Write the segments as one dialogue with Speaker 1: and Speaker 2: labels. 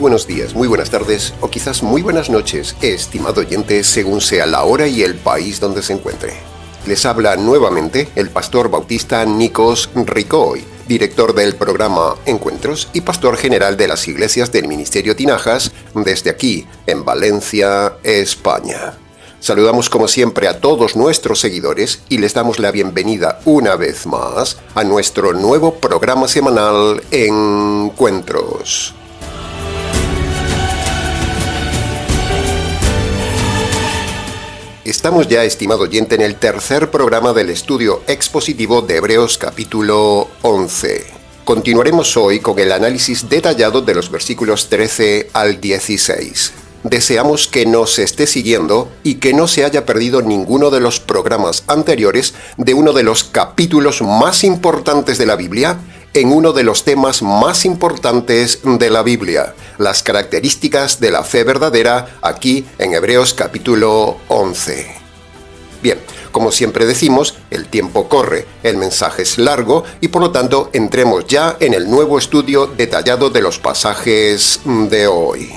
Speaker 1: buenos días, muy buenas tardes o quizás muy buenas noches, estimado oyente, según sea la hora y el país donde se encuentre. Les habla nuevamente el pastor bautista Nikos Ricoy, director del programa Encuentros y pastor general de las iglesias del Ministerio Tinajas desde aquí, en Valencia, España. Saludamos como siempre a todos nuestros seguidores y les damos la bienvenida una vez más a nuestro nuevo programa semanal Encuentros. Estamos ya, estimado oyente, en el tercer programa del estudio expositivo de Hebreos capítulo 11. Continuaremos hoy con el análisis detallado de los versículos 13 al 16. Deseamos que nos esté siguiendo y que no se haya perdido ninguno de los programas anteriores de uno de los capítulos más importantes de la Biblia, en uno de los temas más importantes de la Biblia, las características de la fe verdadera, aquí en Hebreos capítulo 11. Bien, como siempre decimos, el tiempo corre, el mensaje es largo y por lo tanto entremos ya en el nuevo estudio detallado de los pasajes de hoy.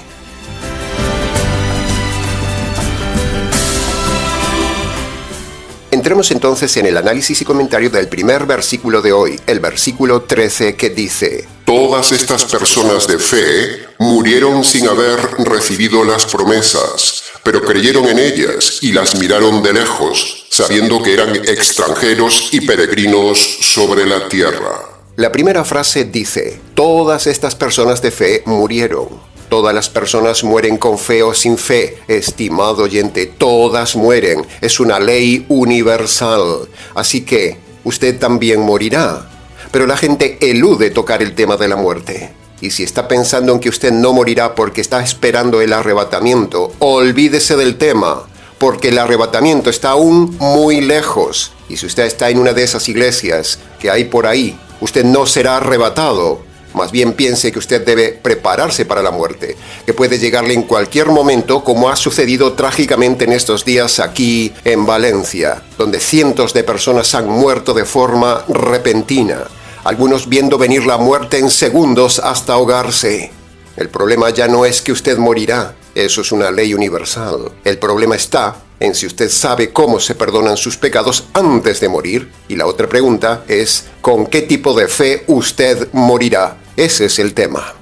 Speaker 1: Entremos entonces en el análisis y comentario del primer versículo de hoy, el versículo 13, que dice:
Speaker 2: Todas estas personas de fe murieron sin haber recibido las promesas, pero creyeron en ellas y las miraron de lejos, sabiendo que eran extranjeros y peregrinos sobre la tierra.
Speaker 1: La primera frase dice: todas estas personas de fe murieron. Todas las personas mueren con fe o sin fe, estimado oyente, todas mueren, es una ley universal, así que usted también morirá. Pero la gente elude tocar el tema de la muerte. Y si está pensando en que usted no morirá porque está esperando el arrebatamiento, olvídese del tema, porque el arrebatamiento está aún muy lejos. Y si usted está en una de esas iglesias que hay por ahí, usted no será arrebatado. Más bien piense que usted debe prepararse para la muerte, que puede llegarle en cualquier momento, como ha sucedido trágicamente en estos días aquí en Valencia, donde cientos de personas han muerto de forma repentina, algunos viendo venir la muerte en segundos hasta ahogarse. El problema ya no es que usted morirá, eso es una ley universal. El problema está en si usted sabe cómo se perdonan sus pecados antes de morir. Y la otra pregunta es, ¿con qué tipo de fe usted morirá? Ese es el tema.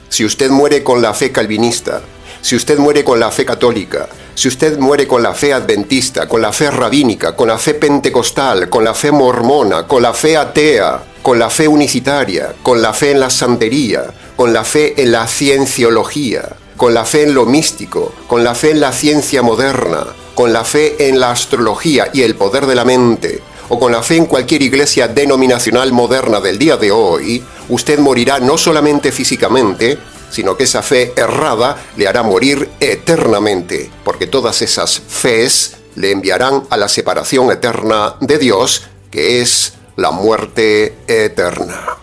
Speaker 1: Si usted muere con la fe calvinista, si usted muere con la fe católica, si usted muere con la fe adventista, con la fe rabínica, con la fe pentecostal, con la fe mormona, con la fe atea, con la fe unicitaria, con la fe en la santería, con la fe en la cienciología, con la fe en lo místico, con la fe en la ciencia moderna, con la fe en la astrología y el poder de la mente, o con la fe en cualquier iglesia denominacional moderna del día de hoy, usted morirá no solamente físicamente, sino que esa fe errada le hará morir eternamente, porque todas esas fees le enviarán a la separación eterna de Dios, que es la muerte eterna.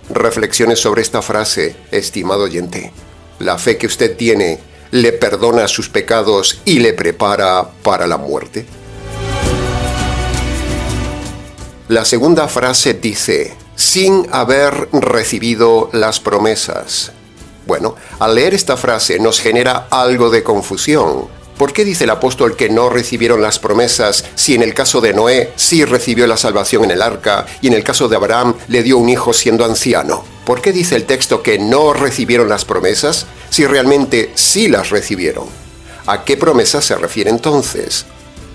Speaker 1: Reflexiones sobre esta frase, estimado oyente. La fe que usted tiene le perdona sus pecados y le prepara para la muerte. La segunda frase dice: sin haber recibido las promesas. Bueno, al leer esta frase nos genera algo de confusión. ¿Por qué dice el apóstol que no recibieron las promesas si en el caso de Noé sí recibió la salvación en el arca y en el caso de Abraham le dio un hijo siendo anciano? ¿Por qué dice el texto que no recibieron las promesas si realmente sí las recibieron? ¿A qué promesas se refiere entonces?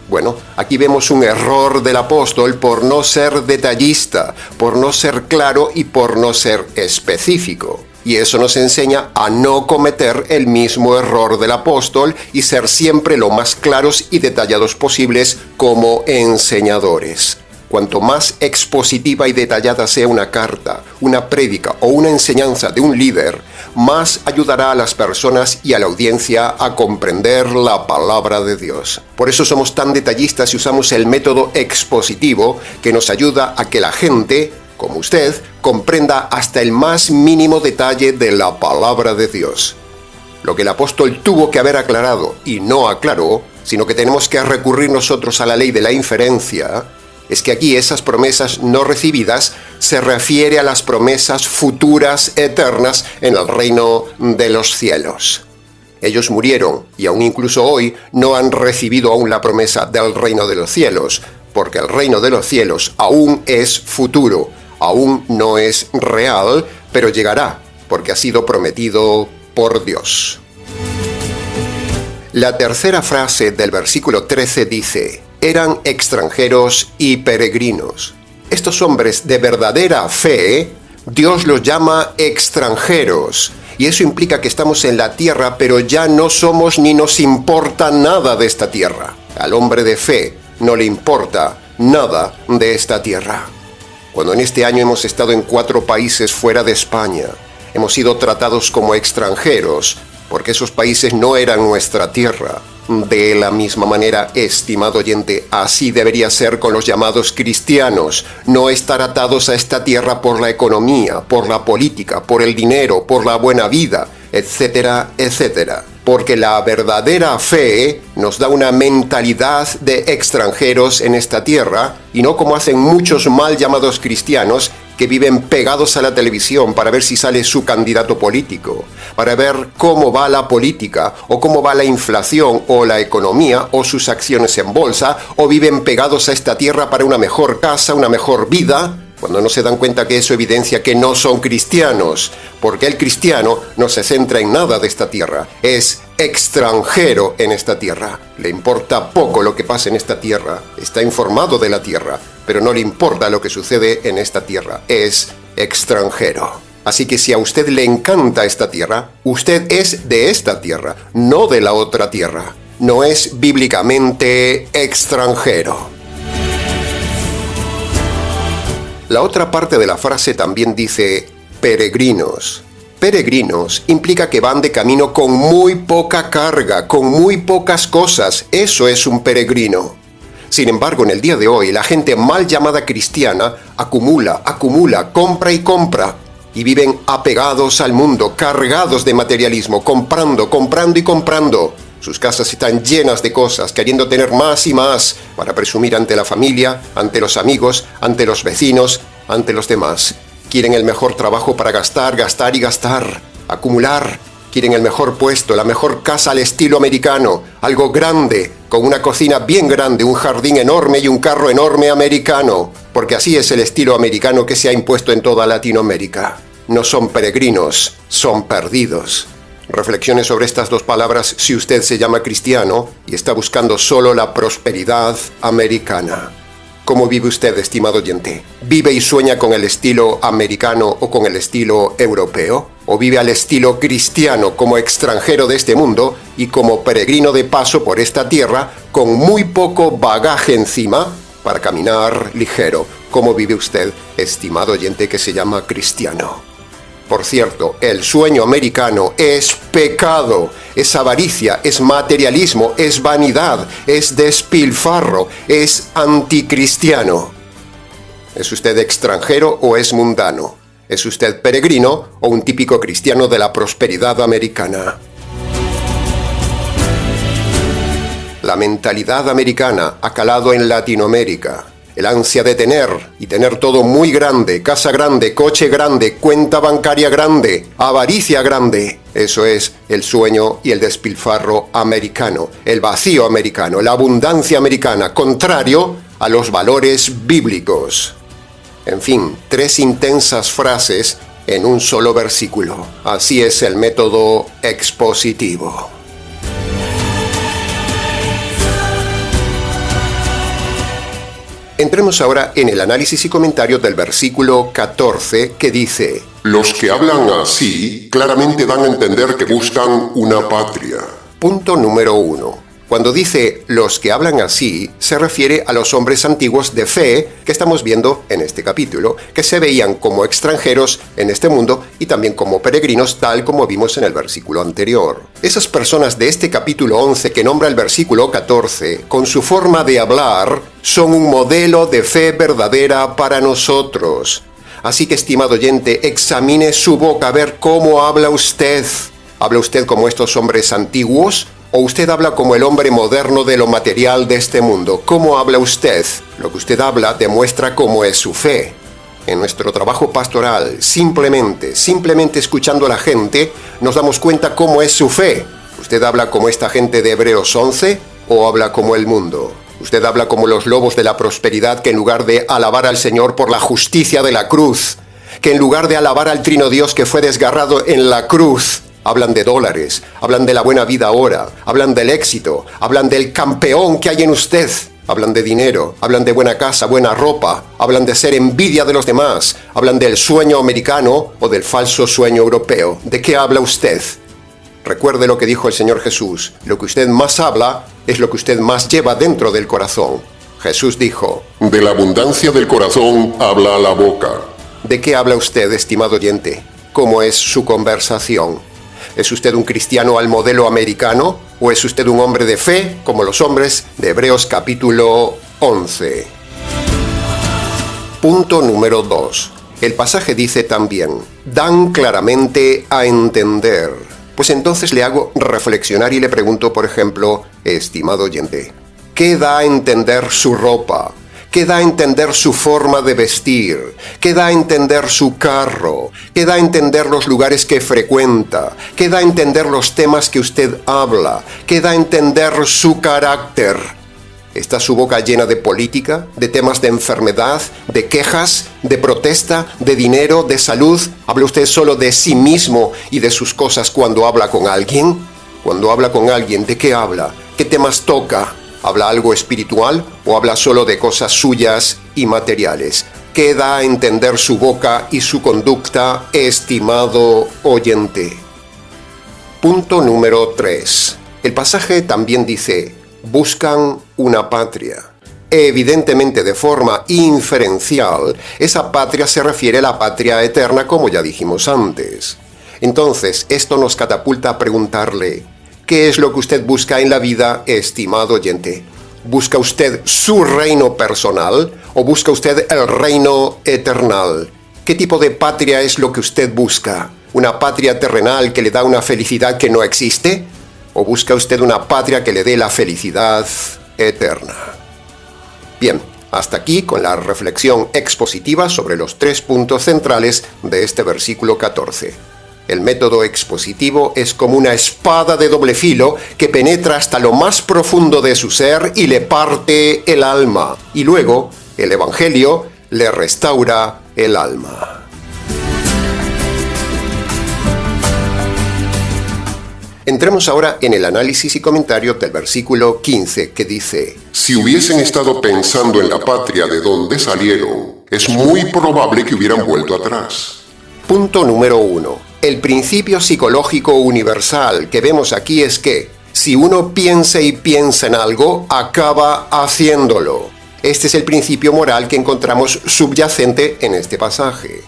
Speaker 1: Bueno, aquí vemos un error del apóstol por no ser detallista, por no ser claro y por no ser específico. Y eso nos enseña a no cometer el mismo error del apóstol y ser siempre lo más claros y detallados posibles como enseñadores. Cuanto más expositiva y detallada sea una carta, una prédica o una enseñanza de un líder, más ayudará a las personas y a la audiencia a comprender la palabra de Dios. Por eso somos tan detallistas y usamos el método expositivo que nos ayuda a que la gente, como usted, comprenda hasta el más mínimo detalle de la palabra de Dios. Lo que el apóstol tuvo que haber aclarado y no aclaró, sino que tenemos que recurrir nosotros a la ley de la inferencia, es que aquí esas promesas no recibidas se refiere a las promesas futuras eternas en el reino de los cielos. Ellos murieron y aún incluso hoy no han recibido aún la promesa del reino de los cielos, porque el reino de los cielos aún es futuro, aún no es real, pero llegará, porque ha sido prometido por Dios. La tercera frase del versículo 13 dice: eran extranjeros y peregrinos. Estos hombres de verdadera fe, Dios los llama extranjeros. Y eso implica que estamos en la tierra, pero ya no somos ni nos importa nada de esta tierra. Al hombre de fe no le importa nada de esta tierra. Cuando en este año hemos estado en 4 países fuera de España, hemos sido tratados como extranjeros, porque esos países no eran nuestra tierra. De la misma manera, estimado oyente, así debería ser con los llamados cristianos. No estar atados a esta tierra por la economía, por la política, por el dinero, por la buena vida, etcétera, etcétera. Porque la verdadera fe nos da una mentalidad de extranjeros en esta tierra, y no como hacen muchos mal llamados cristianos que viven pegados a la televisión para ver si sale su candidato político, para ver cómo va la política, o cómo va la inflación, o la economía, o sus acciones en bolsa, o viven pegados a esta tierra para una mejor casa, una mejor vida, cuando no se dan cuenta que eso evidencia que no son cristianos, porque el cristiano no se centra en nada de esta tierra, es extranjero en esta tierra. Le importa poco lo que pasa en esta tierra, está informado de la tierra, pero no le importa lo que sucede en esta tierra, es extranjero. Así que si a usted le encanta esta tierra, usted es de esta tierra, no de la otra tierra. No es bíblicamente extranjero. La otra parte de la frase también dice peregrinos. Peregrinos implica que van de camino con muy poca carga, con muy pocas cosas. Eso es un peregrino. Sin embargo, en el día de hoy, la gente mal llamada cristiana acumula, compra y compra. Y viven apegados al mundo, cargados de materialismo, comprando y comprando. Sus casas están llenas de cosas, queriendo tener más y más para presumir ante la familia, ante los amigos, ante los vecinos, ante los demás. Quieren el mejor trabajo para gastar y gastar, acumular. Quieren el mejor puesto, la mejor casa al estilo americano, algo grande, con una cocina bien grande, un jardín enorme y un carro enorme americano, porque así es el estilo americano que se ha impuesto en toda Latinoamérica. No son peregrinos, son perdidos. Reflexione sobre estas 2 palabras si usted se llama cristiano y está buscando solo la prosperidad americana. ¿Cómo vive usted, estimado oyente? ¿Vive y sueña con el estilo americano o con el estilo europeo? ¿O vive al estilo cristiano como extranjero de este mundo y como peregrino de paso por esta tierra con muy poco bagaje encima para caminar ligero? ¿Cómo vive usted, estimado oyente que se llama cristiano? Por cierto, el sueño americano es pecado, es avaricia, es materialismo, es vanidad, es despilfarro, es anticristiano. ¿Es usted extranjero o es mundano? ¿Es usted peregrino o un típico cristiano de la prosperidad americana? La mentalidad americana ha calado en Latinoamérica. El ansia de tener todo muy grande, casa grande, coche grande, cuenta bancaria grande, avaricia grande. Eso es el sueño y el despilfarro americano, el vacío americano, la abundancia americana, contrario a los valores bíblicos. En fin, 3 intensas frases en un solo versículo. Así es el método expositivo. Entremos ahora en el análisis y comentario del versículo 14 que dice:
Speaker 2: los que hablan así claramente dan a entender que buscan una patria.
Speaker 1: Punto número 1. Cuando dice los que hablan así, se refiere a los hombres antiguos de fe que estamos viendo en este capítulo, que se veían como extranjeros en este mundo y también como peregrinos, tal como vimos en el versículo anterior. Esas personas de este capítulo 11 que nombra el versículo 14, con su forma de hablar, son un modelo de fe verdadera para nosotros. Así que, estimado oyente, examine su boca a ver cómo habla usted. ¿Habla usted como estos hombres antiguos? ¿O usted habla como el hombre moderno de lo material de este mundo? ¿Cómo habla usted? Lo que usted habla demuestra cómo es su fe. En nuestro trabajo pastoral, simplemente escuchando a la gente, nos damos cuenta cómo es su fe. ¿Usted habla como esta gente de Hebreos 11 o habla como el mundo? Usted habla como los lobos de la prosperidad que en lugar de alabar al Señor por la justicia de la cruz, que en lugar de alabar al Trino Dios que fue desgarrado en la cruz, hablan de dólares, hablan de la buena vida ahora, hablan del éxito, hablan del campeón que hay en usted, hablan de dinero, hablan de buena casa, buena ropa, hablan de ser envidia de los demás, hablan del sueño americano o del falso sueño europeo. ¿De qué habla usted? Recuerde lo que dijo el Señor Jesús, lo que usted más habla es lo que usted más lleva dentro del corazón. Jesús dijo,
Speaker 2: de la abundancia del corazón habla la boca.
Speaker 1: ¿De qué habla usted, estimado oyente? ¿Cómo es su conversación? ¿Es usted un cristiano al modelo americano o es usted un hombre de fe como los hombres de Hebreos capítulo 11? Punto número 2. El pasaje dice también, dan claramente a entender. Pues entonces le hago reflexionar y le pregunto, por ejemplo, estimado oyente, ¿qué da a entender su ropa? ¿Qué da a entender su forma de vestir? ¿Qué da a entender su carro? ¿Qué da a entender los lugares que frecuenta? ¿Qué da a entender los temas que usted habla? ¿Qué da a entender su carácter? ¿Está su boca llena de política, de temas de enfermedad, de quejas, de protesta, de dinero, de salud? ¿Habla usted solo de sí mismo y de sus cosas cuando habla con alguien? Cuando habla con alguien, ¿de qué habla? ¿Qué temas toca? ¿Habla algo espiritual o habla solo de cosas suyas y materiales? ¿Qué da a entender su boca y su conducta, estimado oyente? Punto número 3. El pasaje también dice, buscan una patria. Evidentemente, de forma inferencial, esa patria se refiere a la patria eterna, como ya dijimos antes. Entonces, esto nos catapulta a preguntarle, ¿qué es lo que usted busca en la vida, estimado oyente? ¿Busca usted su reino personal o busca usted el reino eternal? ¿Qué tipo de patria es lo que usted busca? ¿Una patria terrenal que le da una felicidad que no existe? ¿O busca usted una patria que le dé la felicidad eterna? Bien, hasta aquí con la reflexión expositiva sobre los 3 puntos centrales de este versículo 14. El método expositivo es como una espada de doble filo que penetra hasta lo más profundo de su ser y le parte el alma. Y luego, el Evangelio le restaura el alma. Entremos ahora en el análisis y comentario del versículo 15, que dice,
Speaker 2: si hubiesen estado pensando en la patria de donde salieron, es muy probable que hubieran vuelto atrás.
Speaker 1: Punto número 1. El principio psicológico universal que vemos aquí es que, si uno piensa y piensa en algo, acaba haciéndolo. Este es el principio moral que encontramos subyacente en este pasaje.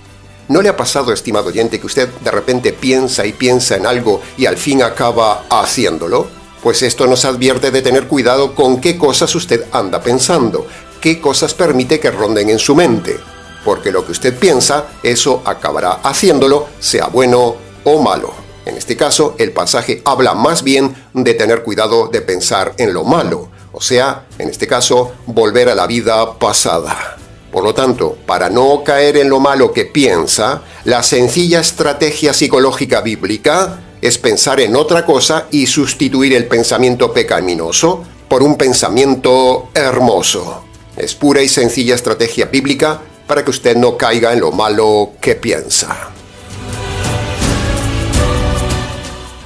Speaker 1: ¿No le ha pasado, estimado oyente, que usted de repente piensa y piensa en algo y al fin acaba haciéndolo? Pues esto nos advierte de tener cuidado con qué cosas usted anda pensando, qué cosas permite que ronden en su mente. Porque lo que usted piensa, eso acabará haciéndolo, sea bueno o malo. En este caso, el pasaje habla más bien de tener cuidado de pensar en lo malo, o sea, en este caso, volver a la vida pasada. Por lo tanto, para no caer en lo malo que piensa, la sencilla estrategia psicológica bíblica es pensar en otra cosa y sustituir el pensamiento pecaminoso por un pensamiento hermoso. Es pura y sencilla estrategia bíblica para que usted no caiga en lo malo que piensa.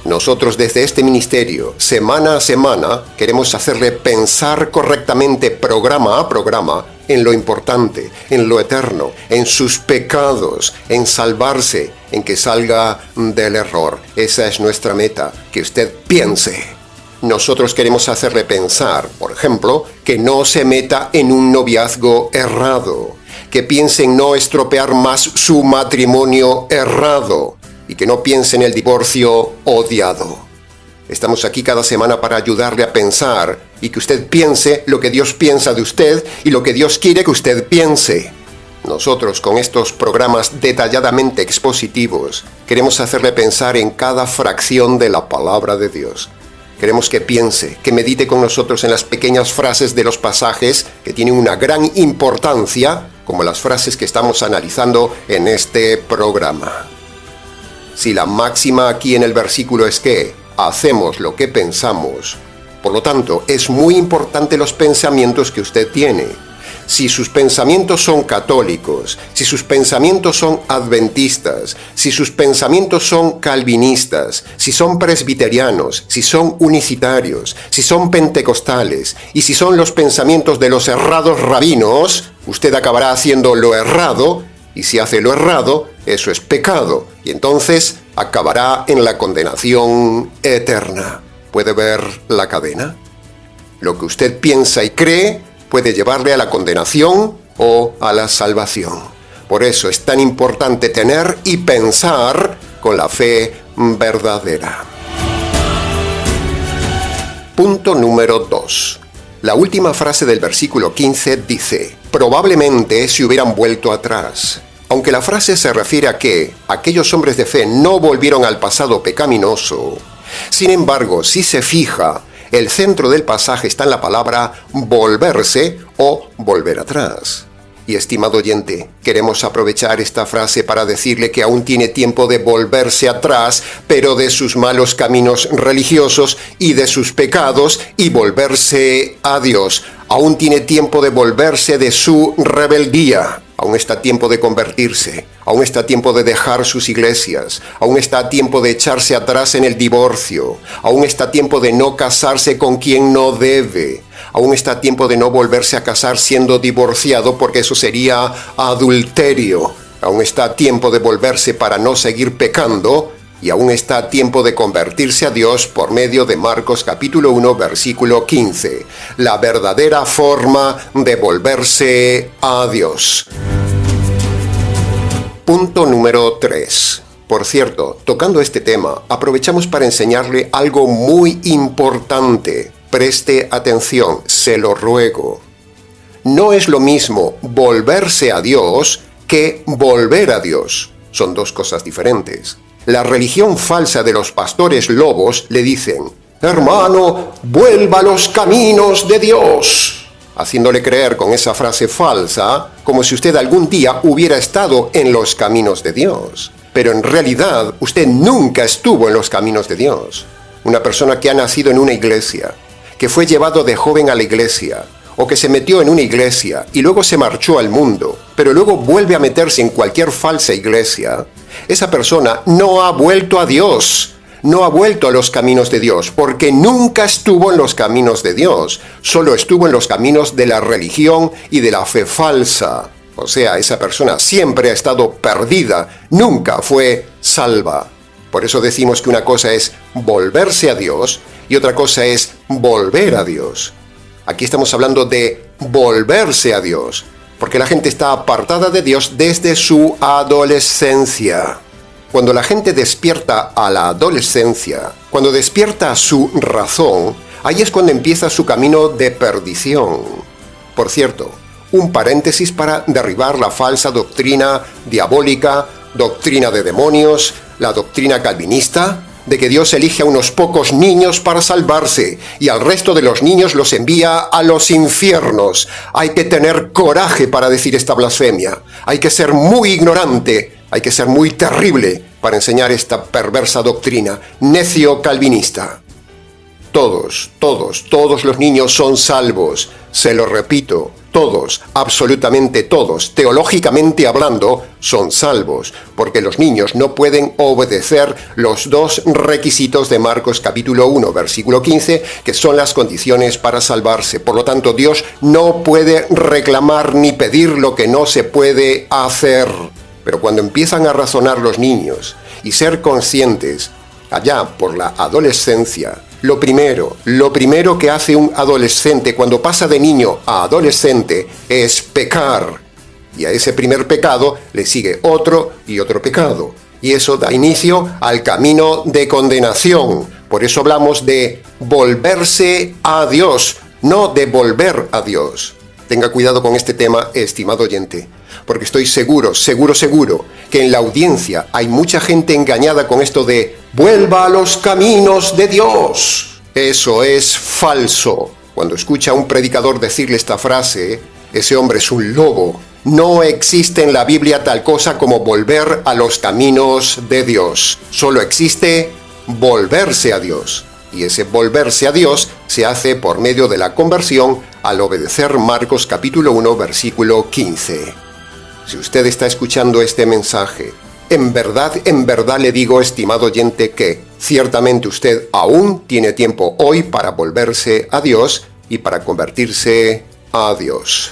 Speaker 1: Nosotros desde este ministerio, semana a semana, queremos hacerle pensar correctamente, programa a programa, en lo importante, en lo eterno, en sus pecados, en salvarse, en que salga del error. Esa es nuestra meta, que usted piense. Nosotros queremos hacerle pensar, por ejemplo, que no se meta en un noviazgo errado, que piense en no estropear más su matrimonio errado y que no piense en el divorcio odiado. Estamos aquí cada semana para ayudarle a pensar y que usted piense lo que Dios piensa de usted y lo que Dios quiere que usted piense. Nosotros, con estos programas detalladamente expositivos, queremos hacerle pensar en cada fracción de la palabra de Dios. Queremos que piense, que medite con nosotros en las pequeñas frases de los pasajes que tienen una gran importancia, como las frases que estamos analizando en este programa. Si la máxima aquí en el versículo es que hacemos lo que pensamos, por lo tanto, es muy importante los pensamientos que usted tiene. Si sus pensamientos son católicos, si sus pensamientos son adventistas, si sus pensamientos son calvinistas, si son presbiterianos, si son unicitarios, si son pentecostales y si son los pensamientos de los errados rabinos, usted acabará haciendo lo errado, y si hace lo errado, eso es pecado, y entonces acabará en la condenación eterna. ¿Puede ver la cadena? Lo que usted piensa y cree puede llevarle a la condenación o a la salvación. Por eso es tan importante tener y pensar con la fe verdadera. Punto número 2. La última frase del versículo 15 dice: probablemente se hubieran vuelto atrás. Aunque la frase se refiere a que aquellos hombres de fe no volvieron al pasado pecaminoso, sin embargo, si se fija, el centro del pasaje está en la palabra volverse o volver atrás. Y estimado oyente, queremos aprovechar esta frase para decirle que aún tiene tiempo de volverse atrás, pero de sus malos caminos religiosos y de sus pecados, y volverse a Dios. Aún tiene tiempo de volverse de su rebeldía. Aún está a tiempo de convertirse, aún está a tiempo de dejar sus iglesias, aún está a tiempo de echarse atrás en el divorcio, aún está a tiempo de no casarse con quien no debe, aún está a tiempo de no volverse a casar siendo divorciado porque eso sería adulterio, aún está a tiempo de volverse para no seguir pecando y aún está a tiempo de convertirse a Dios por medio de Marcos capítulo 1 versículo 15, la verdadera forma de volverse a Dios. Punto número 3. Por cierto, tocando este tema, aprovechamos para enseñarle algo muy importante. Preste atención, se lo ruego. No es lo mismo volverse a Dios que volver a Dios. Son dos cosas diferentes. La religión falsa de los pastores lobos le dicen: hermano, vuelva a los caminos de Dios, haciéndole creer con esa frase falsa como si usted algún día hubiera estado en los caminos de Dios. Pero en realidad usted nunca estuvo en los caminos de Dios. Una persona que ha nacido en una iglesia, que fue llevado de joven a la iglesia, o que se metió en una iglesia y luego se marchó al mundo, pero luego vuelve a meterse en cualquier falsa iglesia, esa persona no ha vuelto a Dios, no ha vuelto a los caminos de Dios, porque nunca estuvo en los caminos de Dios, solo estuvo en los caminos de la religión y de la fe falsa. O sea, esa persona siempre ha estado perdida, nunca fue salva. Por eso decimos que una cosa es volverse a Dios y otra cosa es volver a Dios. Aquí estamos hablando de volverse a Dios, porque la gente está apartada de Dios desde su adolescencia. Cuando la gente despierta a la adolescencia, cuando despierta a su razón, ahí es cuando empieza su camino de perdición. Por cierto, un paréntesis para derribar la falsa doctrina diabólica, doctrina de demonios, la doctrina calvinista, de que Dios elige a unos pocos niños para salvarse y al resto de los niños los envía a los infiernos. Hay que tener coraje para decir esta blasfemia. Hay que ser muy ignorante, hay que ser muy terrible para enseñar esta perversa doctrina necio calvinista. Todos los niños son salvos. Se lo repito, todos, absolutamente todos, teológicamente hablando, son salvos, porque los niños no pueden obedecer los dos requisitos de Marcos capítulo 1, versículo 15, que son las condiciones para salvarse. Por lo tanto, Dios no puede reclamar ni pedir lo que no se puede hacer. Pero cuando empiezan a razonar los niños y ser conscientes, allá por la adolescencia, lo primero que hace un adolescente cuando pasa de niño a adolescente es pecar. Y a ese primer pecado le sigue otro y otro pecado. Y eso da inicio al camino de condenación. Por eso hablamos de volverse a Dios, no de volver a Dios. Tenga cuidado con este tema, estimado oyente, porque estoy seguro que en la audiencia hay mucha gente engañada con esto de vuelva a los caminos de Dios. Eso es falso. Cuando escucha a un predicador decirle esta frase, ese hombre es un lobo. No existe en la Biblia tal cosa como volver a los caminos de Dios. Solo existe volverse a Dios. Y ese volverse a Dios se hace por medio de la conversión al obedecer Marcos capítulo 1, versículo 15. Si usted está escuchando este mensaje, en verdad le digo, estimado oyente, que ciertamente usted aún tiene tiempo hoy para volverse a Dios y para convertirse a Dios.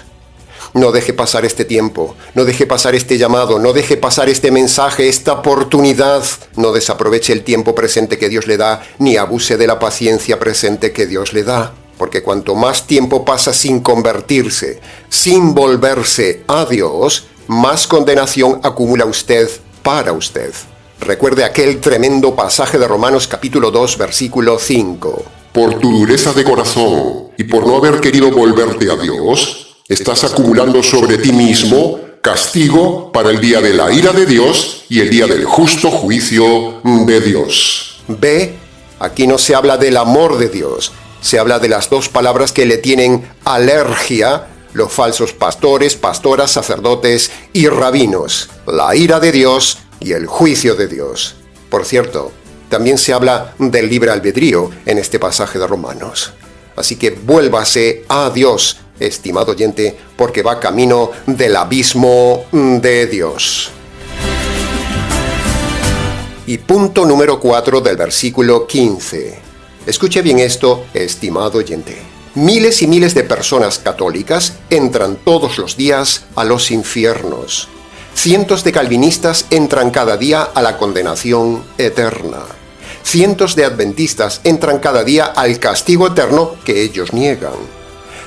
Speaker 1: No deje pasar este tiempo, no deje pasar este llamado, no deje pasar este mensaje, esta oportunidad. No desaproveche el tiempo presente que Dios le da, ni abuse de la paciencia presente que Dios le da. Porque cuanto más tiempo pasa sin convertirse, sin volverse a Dios, más condenación acumula usted para usted. Recuerde aquel tremendo pasaje de Romanos capítulo 2, versículo 5.
Speaker 2: Por tu dureza de corazón y por no haber querido volverte a Dios, estás acumulando sobre ti mismo castigo para el día de la ira de Dios y el día del justo juicio de Dios.
Speaker 1: Ve, aquí no se habla del amor de Dios, se habla de las dos palabras que le tienen alergia los falsos pastores, pastoras, sacerdotes y rabinos: la ira de Dios y el juicio de Dios. Por cierto, también se habla del libre albedrío en este pasaje de Romanos. Así que vuélvase a Dios, estimado oyente, porque va camino del abismo de Dios. Y punto número 4 del versículo 15. Escuche bien esto, estimado oyente. Miles y miles de personas católicas entran todos los días a los infiernos. Cientos de calvinistas entran cada día a la condenación eterna. Cientos de adventistas entran cada día al castigo eterno que ellos niegan.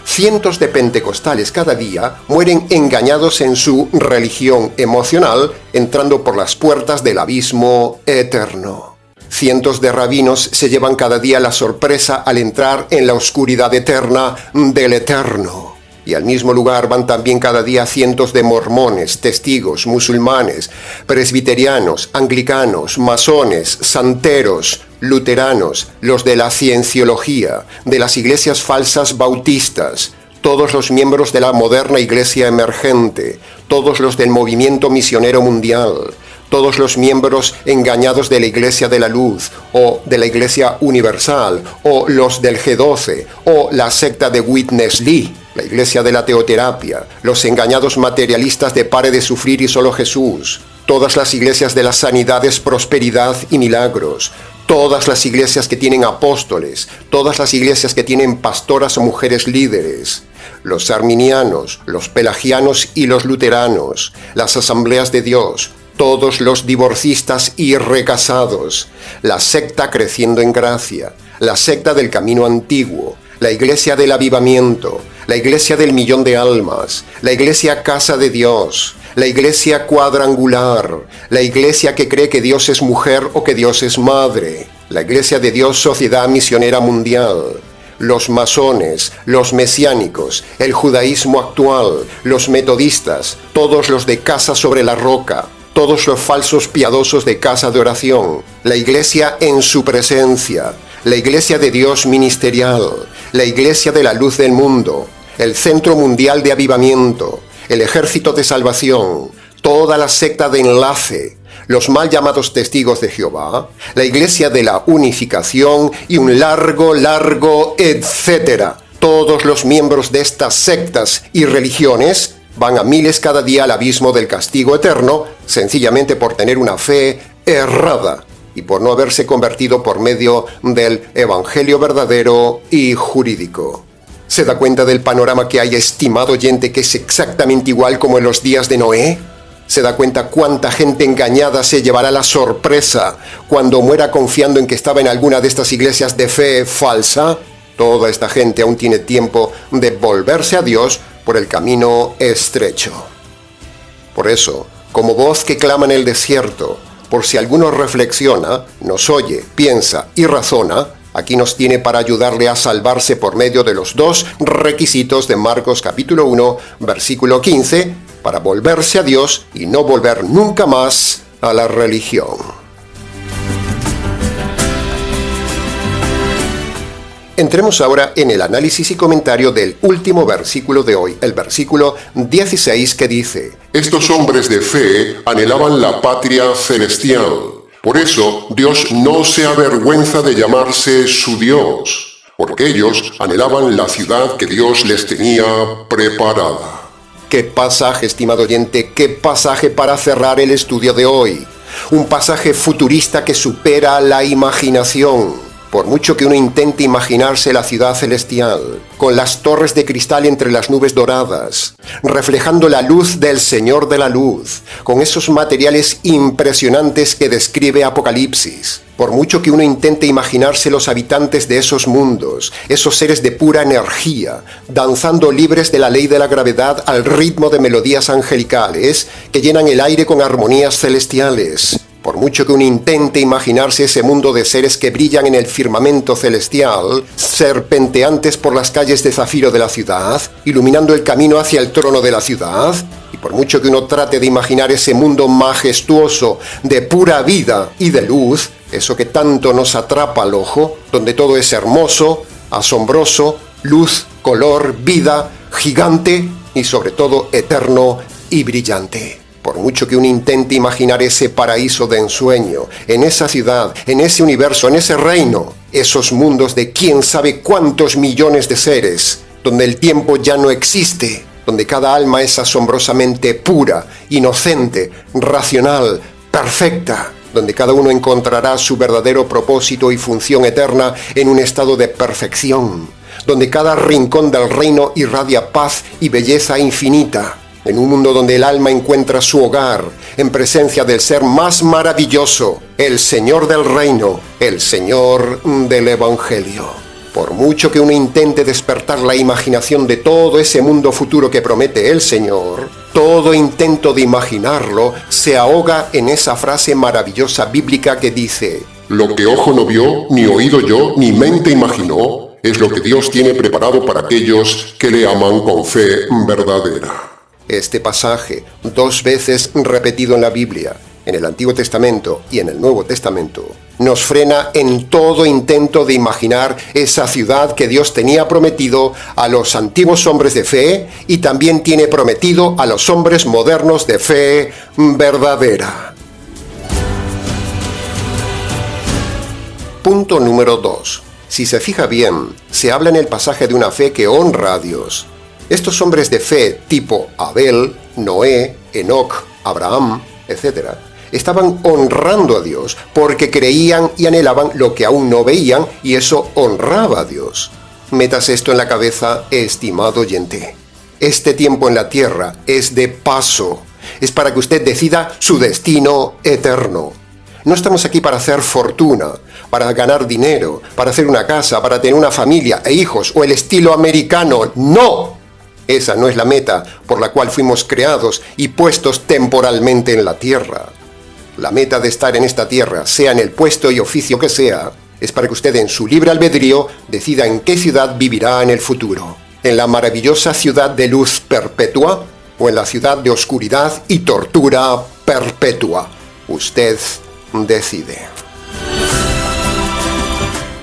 Speaker 1: Cientos de pentecostales cada día mueren engañados en su religión emocional, entrando por las puertas del abismo eterno. Cientos de rabinos se llevan cada día la sorpresa al entrar en la oscuridad eterna del Eterno. Y al mismo lugar van también cada día cientos de mormones, testigos, musulmanes, presbiterianos, anglicanos, masones, santeros, luteranos, los de la cienciología, de las iglesias falsas bautistas, todos los miembros de la moderna iglesia emergente, todos los del movimiento misionero mundial, todos los miembros engañados de la Iglesia de la Luz, o de la Iglesia Universal, o los del G12, o la secta de Witness Lee, la Iglesia de la Teoterapia, los engañados materialistas de Pare de Sufrir y Solo Jesús, todas las iglesias de las sanidades, prosperidad y milagros, todas las iglesias que tienen apóstoles, todas las iglesias que tienen pastoras o mujeres líderes, los arminianos, los pelagianos y los luteranos, las asambleas de Dios, todos los divorcistas y recasados, la secta Creciendo en Gracia, la secta del Camino Antiguo, la iglesia del Avivamiento, la iglesia del Millón de Almas, la iglesia Casa de Dios, la iglesia cuadrangular, la iglesia que cree que Dios es mujer o que Dios es madre, la iglesia de Dios Sociedad Misionera Mundial, los masones, los mesiánicos, el judaísmo actual, los metodistas, todos los de Casa sobre la Roca, todos los falsos piadosos de Casa de Oración, la iglesia en su presencia, la iglesia de Dios ministerial, la iglesia de la luz del mundo, el Centro Mundial de Avivamiento, el Ejército de Salvación, toda la secta de Enlace, los mal llamados Testigos de Jehová, la Iglesia de la Unificación y un largo etcétera. Todos los miembros de estas sectas y religiones van a miles cada día al abismo del castigo eterno, sencillamente por tener una fe errada y por no haberse convertido por medio del Evangelio verdadero y jurídico. ¿Se da cuenta del panorama que hay, estimado oyente, que es exactamente igual como en los días de Noé? ¿Se da cuenta cuánta gente engañada se llevará la sorpresa cuando muera confiando en que estaba en alguna de estas iglesias de fe falsa? Toda esta gente aún tiene tiempo de volverse a Dios por el camino estrecho. Por eso, como voz que clama en el desierto, por si alguno reflexiona, nos oye, piensa y razona, aquí nos tiene para ayudarle a salvarse por medio de los dos requisitos de Marcos capítulo 1, versículo 15, para volverse a Dios y no volver nunca más a la religión. Entremos ahora en el análisis y comentario del último versículo de hoy, el versículo 16, que dice:
Speaker 2: Estos hombres de fe anhelaban la patria celestial. Por eso Dios no se avergüenza de llamarse su Dios, porque ellos anhelaban la ciudad que Dios les tenía preparada.
Speaker 1: Qué pasaje, estimado oyente, qué pasaje para cerrar el estudio de hoy. Un pasaje futurista que supera la imaginación. Por mucho que uno intente imaginarse la ciudad celestial, con las torres de cristal entre las nubes doradas, reflejando la luz del Señor de la luz, con esos materiales impresionantes que describe Apocalipsis, por mucho que uno intente imaginarse los habitantes de esos mundos, esos seres de pura energía, danzando libres de la ley de la gravedad al ritmo de melodías angelicales que llenan el aire con armonías celestiales, por mucho que uno intente imaginarse ese mundo de seres que brillan en el firmamento celestial, serpenteantes por las calles de zafiro de la ciudad, iluminando el camino hacia el trono de la ciudad, y por mucho que uno trate de imaginar ese mundo majestuoso de pura vida y de luz, eso que tanto nos atrapa al ojo, donde todo es hermoso, asombroso, luz, color, vida, gigante y sobre todo eterno y brillante. Por mucho que uno intente imaginar ese paraíso de ensueño, en esa ciudad, en ese universo, en ese reino, esos mundos de quién sabe cuántos millones de seres, donde el tiempo ya no existe, donde cada alma es asombrosamente pura, inocente, racional, perfecta, donde cada uno encontrará su verdadero propósito y función eterna en un estado de perfección, donde cada rincón del reino irradia paz y belleza infinita, en un mundo donde el alma encuentra su hogar en presencia del ser más maravilloso, el Señor del reino, el Señor del Evangelio. Por mucho que uno intente despertar la imaginación de todo ese mundo futuro que promete el Señor, todo intento de imaginarlo se ahoga en esa frase maravillosa bíblica que dice:
Speaker 2: Lo que ojo no vio, ni oído yo, ni mente imaginó, es lo que Dios tiene preparado para aquellos que le aman con fe verdadera.
Speaker 1: Este pasaje, 2 veces repetido en la Biblia, en el Antiguo Testamento y en el Nuevo Testamento, nos frena en todo intento de imaginar esa ciudad que Dios tenía prometido a los antiguos hombres de fe y también tiene prometido a los hombres modernos de fe verdadera. Punto número 2. Si se fija bien, se habla en el pasaje de una fe que honra a Dios. Estos hombres de fe tipo Abel, Noé, Enoc, Abraham, etc., estaban honrando a Dios porque creían y anhelaban lo que aún no veían y eso honraba a Dios. Métase esto en la cabeza, estimado oyente. Este tiempo en la tierra es de paso. Es para que usted decida su destino eterno. No estamos aquí para hacer fortuna, para ganar dinero, para hacer una casa, para tener una familia e hijos o el estilo americano. ¡No! Esa no es la meta por la cual fuimos creados y puestos temporalmente en la tierra. La meta de estar en esta tierra, sea en el puesto y oficio que sea, es para que usted en su libre albedrío decida en qué ciudad vivirá en el futuro. ¿En la maravillosa ciudad de luz perpetua o en la ciudad de oscuridad y tortura perpetua? Usted decide.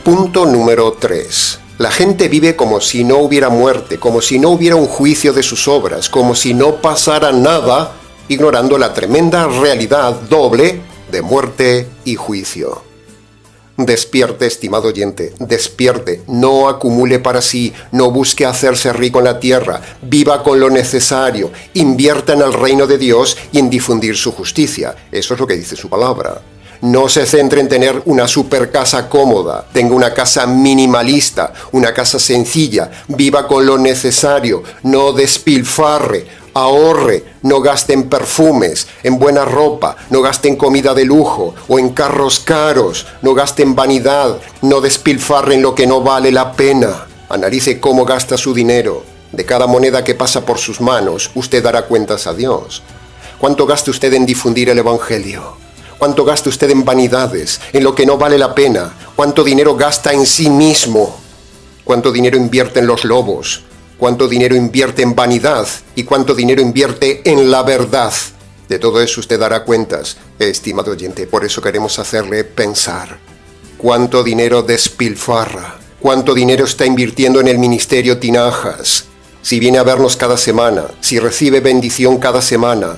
Speaker 1: Punto número 3. La gente vive como si no hubiera muerte, como si no hubiera un juicio de sus obras, como si no pasara nada, ignorando la tremenda realidad doble de muerte y juicio. Despierte, estimado oyente, despierte, no acumule para sí, no busque hacerse rico en la tierra, viva con lo necesario, invierta en el reino de Dios y en difundir su justicia. Eso es lo que dice su palabra. No se centre en tener una super casa cómoda, tenga una casa minimalista, una casa sencilla, viva con lo necesario, no despilfarre, ahorre, no gaste en perfumes, en buena ropa, no gaste en comida de lujo o en carros caros, no gaste en vanidad, no despilfarre en lo que no vale la pena. Analice cómo gasta su dinero. De cada moneda que pasa por sus manos, usted dará cuentas a Dios. ¿Cuánto gasta usted en difundir el Evangelio? ¿Cuánto gasta usted en vanidades, en lo que no vale la pena? ¿Cuánto dinero gasta en sí mismo? ¿Cuánto dinero invierte en los lobos? ¿Cuánto dinero invierte en vanidad? ¿Y cuánto dinero invierte en la verdad? De todo eso usted dará cuentas, estimado oyente. Por eso queremos hacerle pensar. ¿Cuánto dinero despilfarra? ¿Cuánto dinero está invirtiendo en el ministerio Tinajas? Si viene a vernos cada semana, si recibe bendición cada semana,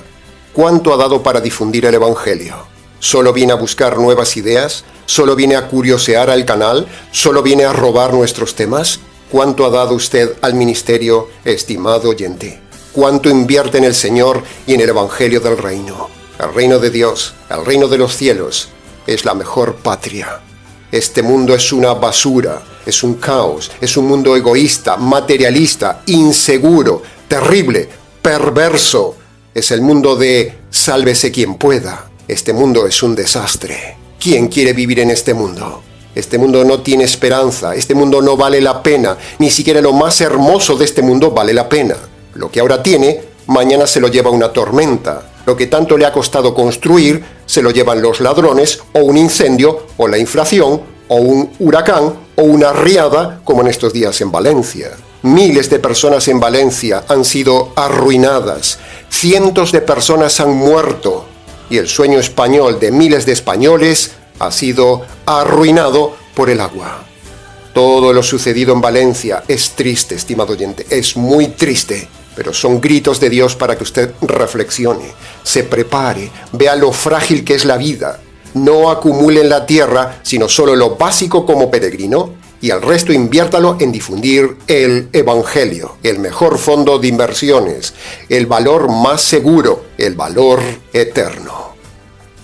Speaker 1: ¿cuánto ha dado para difundir el Evangelio? ¿Solo viene a buscar nuevas ideas? ¿Solo viene a curiosear al canal? ¿Solo viene a robar nuestros temas? ¿Cuánto ha dado usted al ministerio, estimado oyente? ¿Cuánto invierte en el Señor y en el Evangelio del reino? El reino de Dios, el reino de los cielos, es la mejor patria. Este mundo es una basura, es un caos, es un mundo egoísta, materialista, inseguro, terrible, perverso. Es el mundo de sálvese quien pueda. Este mundo es un desastre. ¿Quién quiere vivir en este mundo? Este mundo no tiene esperanza, este mundo no vale la pena, ni siquiera lo más hermoso de este mundo vale la pena. Lo que ahora tiene, mañana se lo lleva una tormenta. Lo que tanto le ha costado construir, se lo llevan los ladrones, o un incendio, o la inflación, o un huracán, o una riada, como en estos días en Valencia. Miles de personas en Valencia han sido arruinadas, cientos de personas han muerto, y el sueño español de miles de españoles ha sido arruinado por el agua. Todo lo sucedido en Valencia es triste, estimado oyente, es muy triste, pero son gritos de Dios para que usted reflexione, se prepare, vea lo frágil que es la vida, no acumule en la tierra, sino solo lo básico como peregrino, y el resto inviértalo en difundir el Evangelio, el mejor fondo de inversiones, el valor más seguro, el valor eterno.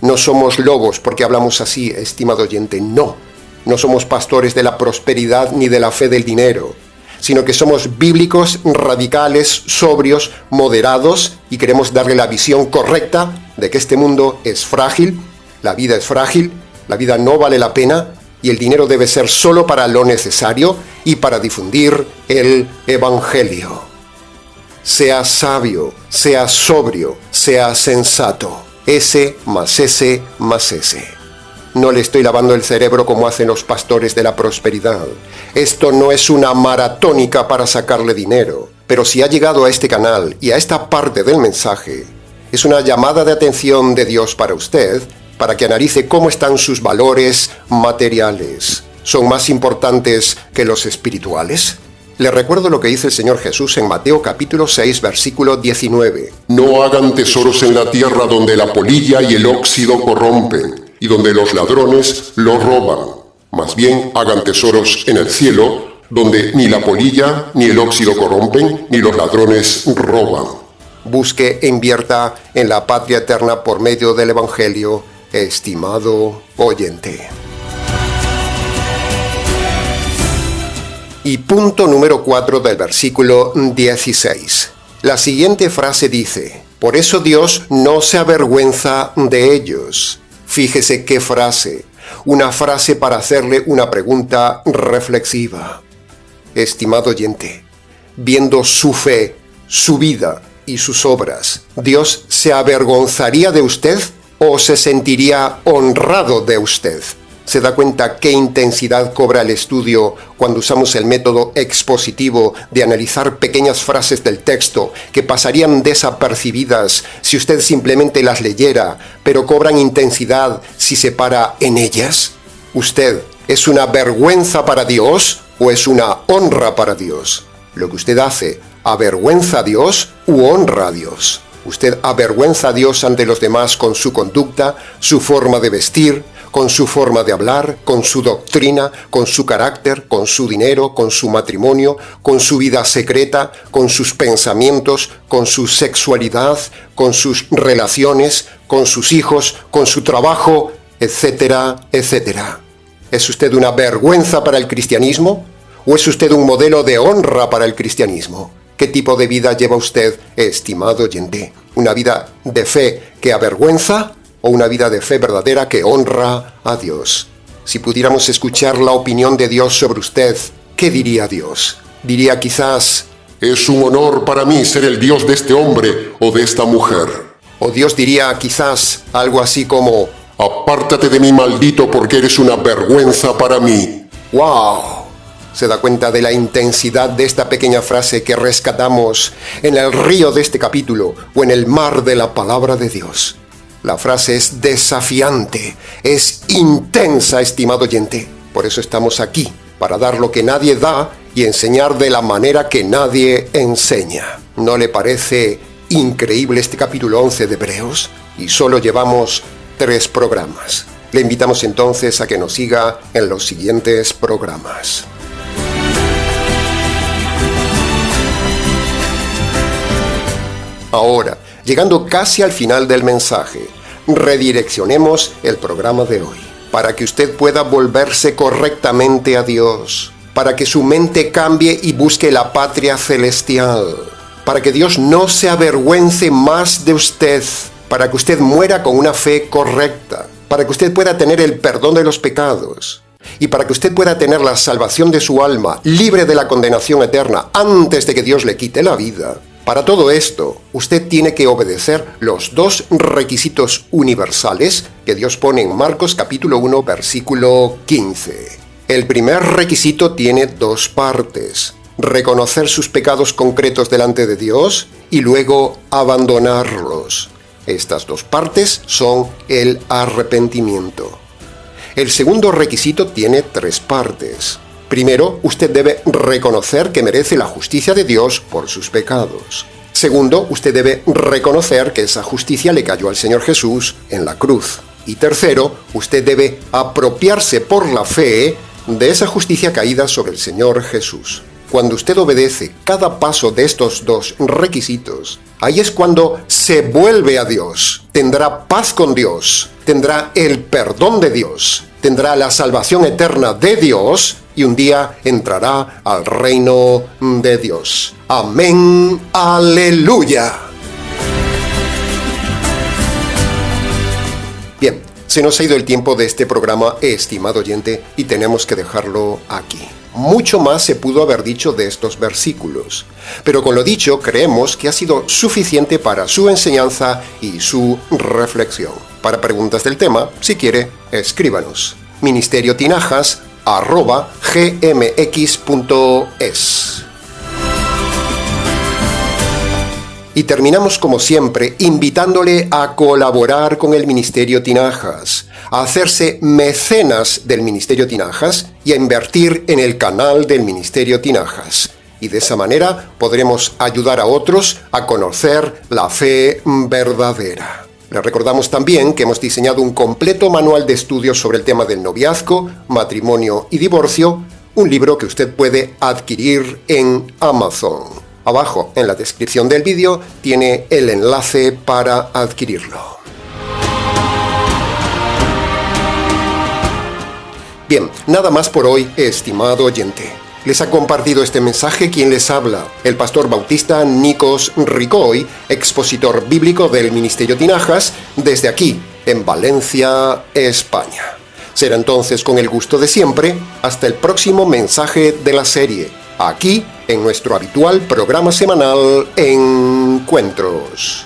Speaker 1: No somos lobos porque hablamos así, estimado oyente, no. No somos pastores de la prosperidad ni de la fe del dinero, sino que somos bíblicos, radicales, sobrios, moderados y queremos darle la visión correcta de que este mundo es frágil, la vida no vale la pena y el dinero debe ser solo para lo necesario y para difundir el Evangelio. Sea sabio, sea sobrio, sea sensato. S más S más S. No le estoy lavando el cerebro como hacen los pastores de la prosperidad. Esto no es una maratónica para sacarle dinero. Pero si ha llegado a este canal y a esta parte del mensaje, es una llamada de atención de Dios para usted, para que analice cómo están sus valores materiales. ¿Son más importantes que los espirituales? Le recuerdo lo que dice el Señor Jesús en Mateo capítulo 6, versículo 19.
Speaker 2: No hagan tesoros en la tierra donde la polilla y el óxido corrompen, y donde los ladrones los roban. Más bien hagan tesoros en el cielo, donde ni la polilla ni el óxido corrompen, ni los ladrones roban.
Speaker 1: Busque e invierta en la patria eterna por medio del Evangelio, estimado oyente. Y punto número 4 del versículo 16. La siguiente frase dice: por eso Dios no se avergüenza de ellos. Fíjese qué frase. Una frase para hacerle una pregunta reflexiva. Estimado oyente, viendo su fe, su vida y sus obras, ¿Dios se avergonzaría de usted o se sentiría honrado de usted? ¿Se da cuenta qué intensidad cobra el estudio cuando usamos el método expositivo de analizar pequeñas frases del texto que pasarían desapercibidas si usted simplemente las leyera, pero cobran intensidad si se para en ellas? ¿Usted es una vergüenza para Dios o es una honra para Dios? Lo que usted hace, ¿avergüenza a Dios u honra a Dios? Usted avergüenza a Dios ante los demás con su conducta, su forma de vestir, con su forma de hablar, con su doctrina, con su carácter, con su dinero, con su matrimonio, con su vida secreta, con sus pensamientos, con su sexualidad, con sus relaciones, con sus hijos, con su trabajo, etcétera, etcétera. ¿Es usted una vergüenza para el cristianismo o es usted un modelo de honra para el cristianismo? ¿Qué tipo de vida lleva usted, estimado oyente? ¿Una vida de fe que avergüenza o una vida de fe verdadera que honra a Dios? Si pudiéramos escuchar la opinión de Dios sobre usted, ¿qué diría Dios? Diría quizás:
Speaker 2: es un honor para mí ser el Dios de este hombre o de esta mujer.
Speaker 1: O Dios diría quizás algo así como:
Speaker 2: apártate de mí, maldito, porque eres una vergüenza para mí.
Speaker 1: ¡Wow! ¿Se da cuenta de la intensidad de esta pequeña frase que rescatamos en el río de este capítulo o en el mar de la palabra de Dios? La frase es desafiante, es intensa, estimado oyente. Por eso estamos aquí, para dar lo que nadie da y enseñar de la manera que nadie enseña. ¿No le parece increíble este capítulo 11 de Hebreos? Y solo llevamos 3 programas. Le invitamos entonces a que nos siga en los siguientes programas. Ahora, llegando casi al final del mensaje, redireccionemos el programa de hoy, para que usted pueda volverse correctamente a Dios, para que su mente cambie y busque la patria celestial, para que Dios no se avergüence más de usted, para que usted muera con una fe correcta, para que usted pueda tener el perdón de los pecados, y para que usted pueda tener la salvación de su alma, libre de la condenación eterna, antes de que Dios le quite la vida. Para todo esto, usted tiene que obedecer los 2 requisitos universales que Dios pone en Marcos capítulo 1, versículo 15. El primer requisito tiene 2 partes: reconocer sus pecados concretos delante de Dios y luego abandonarlos. Estas 2 partes son el arrepentimiento. El segundo requisito tiene 3 partes. Primero, usted debe reconocer que merece la justicia de Dios por sus pecados. Segundo, usted debe reconocer que esa justicia le cayó al Señor Jesús en la cruz. Y tercero, usted debe apropiarse por la fe de esa justicia caída sobre el Señor Jesús. Cuando usted obedece cada paso de estos 2 requisitos, ahí es cuando se vuelve a Dios, tendrá paz con Dios, tendrá el perdón de Dios, tendrá la salvación eterna de Dios y un día entrará al reino de Dios. Amén, aleluya. Bien, se nos ha ido el tiempo de este programa, estimado oyente, y tenemos que dejarlo aquí. Mucho más se pudo haber dicho de estos versículos, pero con lo dicho creemos que ha sido suficiente para su enseñanza y su reflexión. Para preguntas del tema, si quiere, escríbanos. ministeriotinajas@gmx.es. Y terminamos como siempre invitándole a colaborar con el Ministerio Tinajas, a hacerse mecenas del Ministerio Tinajas y a invertir en el canal del Ministerio Tinajas. Y de esa manera podremos ayudar a otros a conocer la fe verdadera. Les recordamos también que hemos diseñado un completo manual de estudios sobre el tema del noviazgo, matrimonio y divorcio, un libro que usted puede adquirir en Amazon. Abajo, en la descripción del vídeo, tiene el enlace para adquirirlo. Bien, nada más por hoy, estimado oyente. Les ha compartido este mensaje quien les habla, el pastor bautista Nikos Ricoy, expositor bíblico del Ministerio Tinajas, desde aquí, en Valencia, España. Será entonces con el gusto de siempre, hasta el próximo mensaje de la serie, aquí en nuestro habitual programa semanal Encuentros.